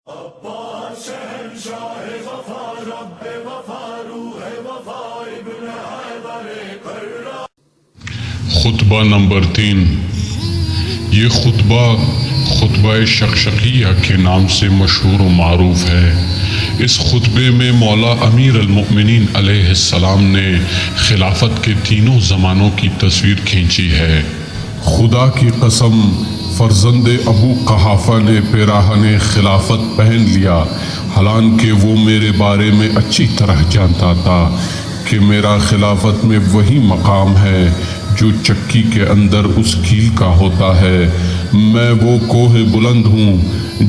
خطبہ نمبر 3۔ یہ خطبہ شقشقیہ کے نام سے مشہور و معروف ہے۔ اس خطبے میں مولا امیر المؤمنین علیہ السلام نے خلافت کے تینوں زمانوں کی تصویر کھینچی ہے۔ خدا کی قسم، فرزند ابو قحافہ نے پیراہن خلافت پہن لیا، حالانکہ وہ میرے بارے میں اچھی طرح جانتا تھا کہ میرا خلافت میں وہی مقام ہے جو چکی کے اندر اس کیل کا ہوتا ہے۔ میں وہ کوہ بلند ہوں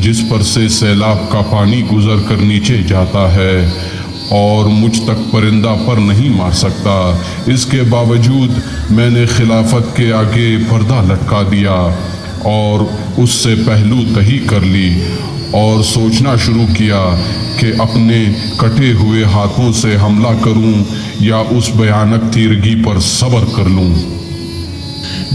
جس پر سے سیلاب کا پانی گزر کر نیچے جاتا ہے اور مجھ تک پرندہ پر نہیں مار سکتا۔ اس کے باوجود میں نے خلافت کے آگے پردہ لٹکا دیا اور اس سے پہلو تہی کر لی اور سوچنا شروع کیا کہ اپنے کٹے ہوئے ہاتھوں سے حملہ کروں یا اس بھیانک تیرگی پر صبر کر لوں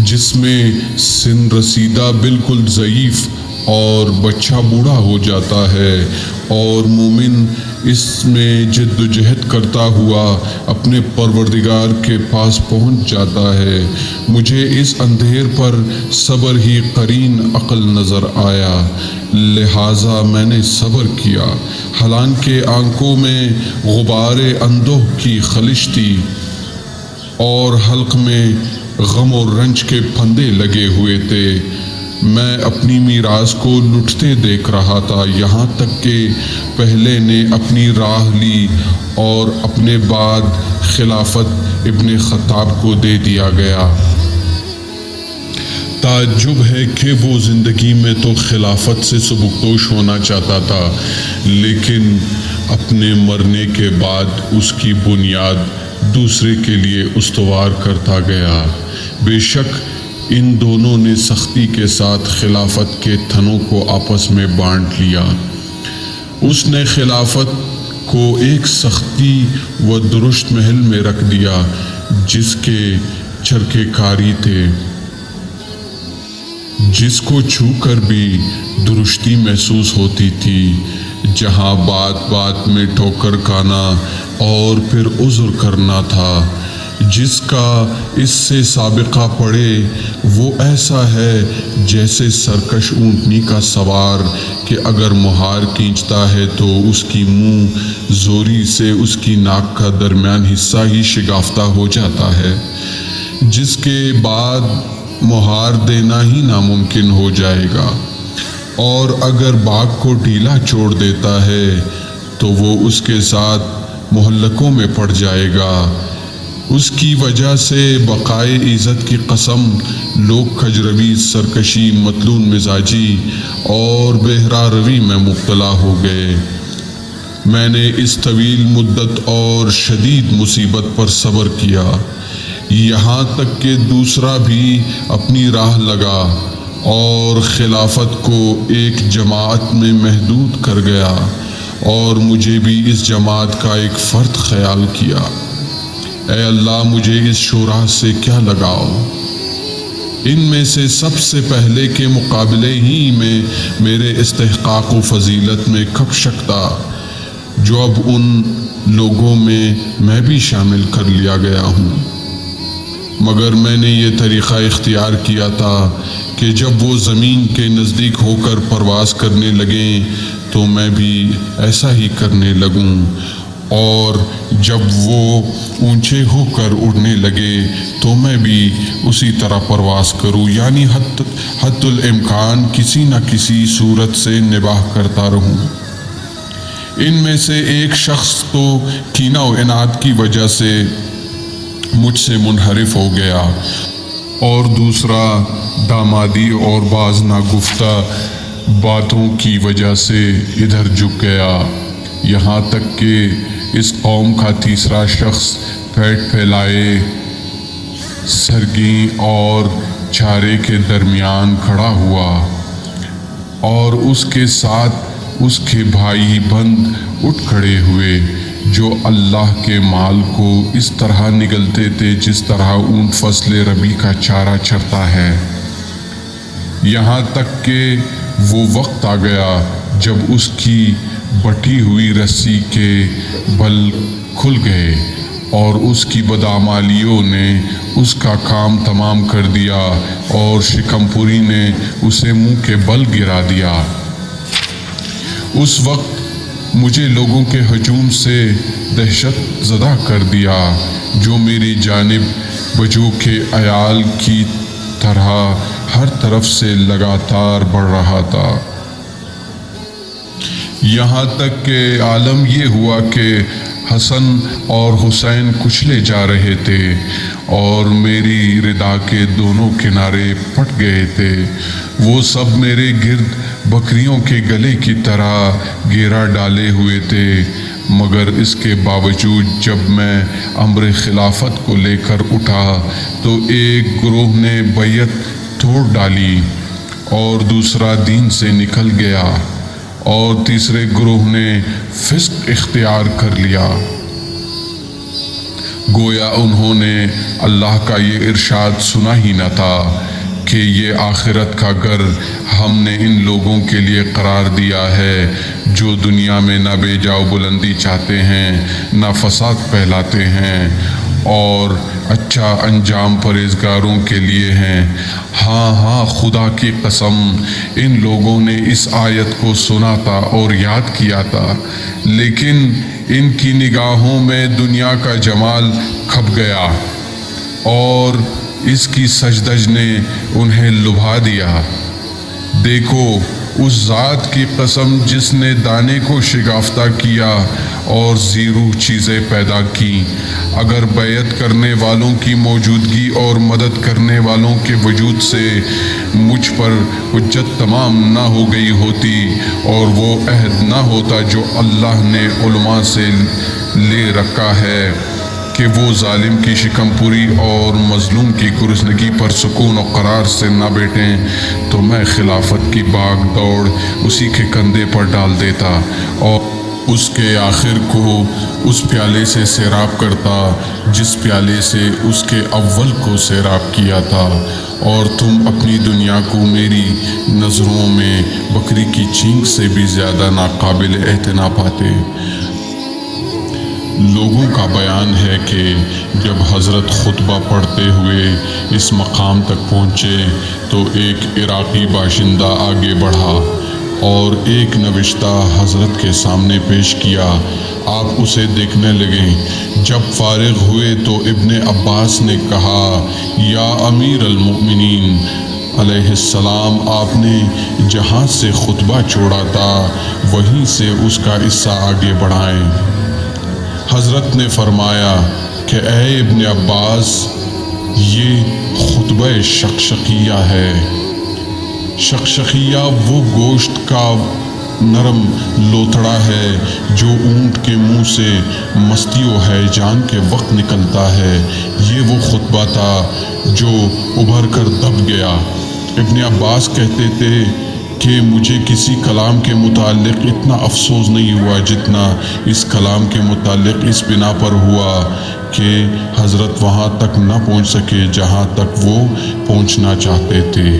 جس میں سن رسیدہ بالکل ضعیف اور بچہ بوڑھا ہو جاتا ہے اور مومن اس میں جد و جہد کرتا ہوا اپنے پروردگار کے پاس پہنچ جاتا ہے۔ مجھے اس اندھیر پر صبر ہی قرین عقل نظر آیا، لہٰذا میں نے صبر کیا، حالانکہ آنکھوں میں غبار اندوہ کی خلش تھی اور حلق میں غم و رنج کے پھندے لگے ہوئے تھے۔ میں اپنی میراث کو لٹتے دیکھ رہا تھا، یہاں تک کہ پہلے نے اپنی راہ لی اور اپنے بعد خلافت ابن خطاب کو دے دیا گیا۔ تعجب ہے کہ وہ زندگی میں تو خلافت سے سبکدوش ہونا چاہتا تھا، لیکن اپنے مرنے کے بعد اس کی بنیاد دوسرے کے لیے استوار کرتا گیا۔ بے شک ان دونوں نے سختی کے ساتھ خلافت کے تھنوں کو آپس میں بانٹ لیا۔ اس نے خلافت کو ایک سختی و درشت محل میں رکھ دیا جس کے چرکے کاری تھے، جس کو چھو کر بھی درشتی محسوس ہوتی تھی، جہاں بات بات میں ٹھوکر کھانا اور پھر عذر کرنا تھا۔ جس کا اس سے سابقہ پڑے وہ ایسا ہے جیسے سرکش اونٹنی کا سوار کہ اگر مہار کھینچتا ہے تو اس کی منہ زوری سے اس کی ناک کا درمیان حصہ ہی شگافتہ ہو جاتا ہے، جس کے بعد مہار دینا ہی ناممکن ہو جائے گا، اور اگر باغ کو ڈھیلا چھوڑ دیتا ہے تو وہ اس کے ساتھ محلقوں میں پڑ جائے گا۔ اس کی وجہ سے بقائے عزت کی قسم لوگ کجروی، سرکشی، مطلون مزاجی اور بہرا روی میں مبتلا ہو گئے۔ میں نے اس طویل مدت اور شدید مصیبت پر صبر کیا، یہاں تک کہ دوسرا بھی اپنی راہ لگا اور خلافت کو ایک جماعت میں محدود کر گیا، اور مجھے بھی اس جماعت کا ایک فرد خیال کیا۔ اے اللہ، مجھے اس شورا سے کیا لگاؤ؟ ان میں سے سب سے پہلے کے مقابلے ہی میں میرے استحقاق و فضیلت میں کب شک تھا، جو اب ان لوگوں میں بھی شامل کر لیا گیا ہوں۔ مگر میں نے یہ طریقہ اختیار کیا تھا کہ جب وہ زمین کے نزدیک ہو کر پرواز کرنے لگیں تو میں بھی ایسا ہی کرنے لگوں، اور جب وہ اونچے ہو کر اڑنے لگے تو میں بھی اسی طرح پرواز کروں، یعنی حد الامکان کسی نہ کسی صورت سے نباہ کرتا رہوں۔ ان میں سے ایک شخص تو کینہ و عناد کی وجہ سے مجھ سے منحرف ہو گیا، اور دوسرا دامادی اور بعض ناگفتہ باتوں کی وجہ سے ادھر جھک گیا، یہاں تک کہ اس قوم کا تیسرا شخص پیٹ پھیلائے سرگیں اور چارے کے درمیان کھڑا ہوا، اور اس کے ساتھ اس کے بھائی بند اٹھ کھڑے ہوئے جو اللہ کے مال کو اس طرح نگلتے تھے جس طرح اونٹ فصل ربی کا چارہ چرتا ہے، یہاں تک کہ وہ وقت آ گیا جب اس کی بٹی ہوئی رسی کے بل کھل گئے اور اس کی بدعمالیوں نے اس کا کام تمام کر دیا اور شکم پوری نے اسے منہ کے بل گرا دیا، اس وقت مجھے لوگوں کے ہجوم سے دہشت زدہ کر دیا جو میری جانب بجو کے عیال کی طرح ہر طرف سے لگاتار بڑھ رہا تھا، یہاں تک کہ عالم یہ ہوا کہ حسن اور حسین کچلے جا رہے تھے اور میری ردا کے دونوں کنارے پھٹ گئے تھے، وہ سب میرے گرد بکریوں کے گلے کی طرح گھیرا ڈالے ہوئے تھے، مگر اس کے باوجود جب میں امر خلافت کو لے کر اٹھا تو ایک گروہ نے بیعت توڑ ڈالی اور دوسرا دین سے نکل گیا اور تیسرے گروہ نے فسق اختیار کر لیا۔ گویا انہوں نے اللہ کا یہ ارشاد سنا ہی نہ تھا کہ یہ آخرت کا گھر ہم نے ان لوگوں کے لیے قرار دیا ہے جو دنیا میں نہ بے جاؤ بلندی چاہتے ہیں نہ فساد پھیلاتے ہیں، اور اچھا انجام پرہیزگاروں کے لیے ہیں۔ ہاں خدا کی قسم ان لوگوں نے اس آیت کو سنا تھا اور یاد کیا تھا، لیکن ان کی نگاہوں میں دنیا کا جمال کھپ گیا اور اس کی سجدج نے انہیں لبھا دیا۔ دیکھو اس ذات کی قسم جس نے دانے کو شگافتہ کیا اور زیرو چیزیں پیدا کی، اگر بیعت کرنے والوں کی موجودگی اور مدد کرنے والوں کے وجود سے مجھ پر حجت تمام نہ ہو گئی ہوتی اور وہ عہد نہ ہوتا جو اللہ نے علماء سے لے رکھا ہے کہ وہ ظالم کی شکم پوری اور مظلوم کی گرسنگی پر سکون و قرار سے نہ بیٹھیں، تو میں خلافت کی باغ دوڑ اسی کے کندھے پر ڈال دیتا اور اس کے آخر کو اس پیالے سے سیراب کرتا جس پیالے سے اس کے اول کو سیراب کیا تھا، اور تم اپنی دنیا کو میری نظروں میں بکری کی چینک سے بھی زیادہ ناقابل اعتنا پاتے۔ لوگوں کا بیان ہے کہ جب حضرت خطبہ پڑھتے ہوئے اس مقام تک پہنچے تو ایک عراقی باشندہ آگے بڑھا اور ایک نوشتہ حضرت کے سامنے پیش کیا۔ آپ اسے دیکھنے لگے۔ جب فارغ ہوئے تو ابن عباس نے کہا، یا امیر المؤمنین علیہ السلام، آپ نے جہاں سے خطبہ چھوڑا تھا وہیں سے اس کا حصہ آگے بڑھائیں۔ حضرت نے فرمایا کہ اے ابن عباس، یہ خطبہ شقشقیہ ہے۔ شقشقیہ وہ گوشت کا نرم لوتھڑا ہے جو اونٹ کے منہ سے مستی و ہیجان کے وقت نکلتا ہے۔ یہ وہ خطبہ تھا جو ابھر کر دب گیا۔ ابن عباس کہتے تھے کہ مجھے کسی کلام کے متعلق اتنا افسوس نہیں ہوا جتنا اس کلام کے متعلق اس بنا پر ہوا کہ حضرت وہاں تک نہ پہنچ سکے جہاں تک وہ پہنچنا چاہتے تھے۔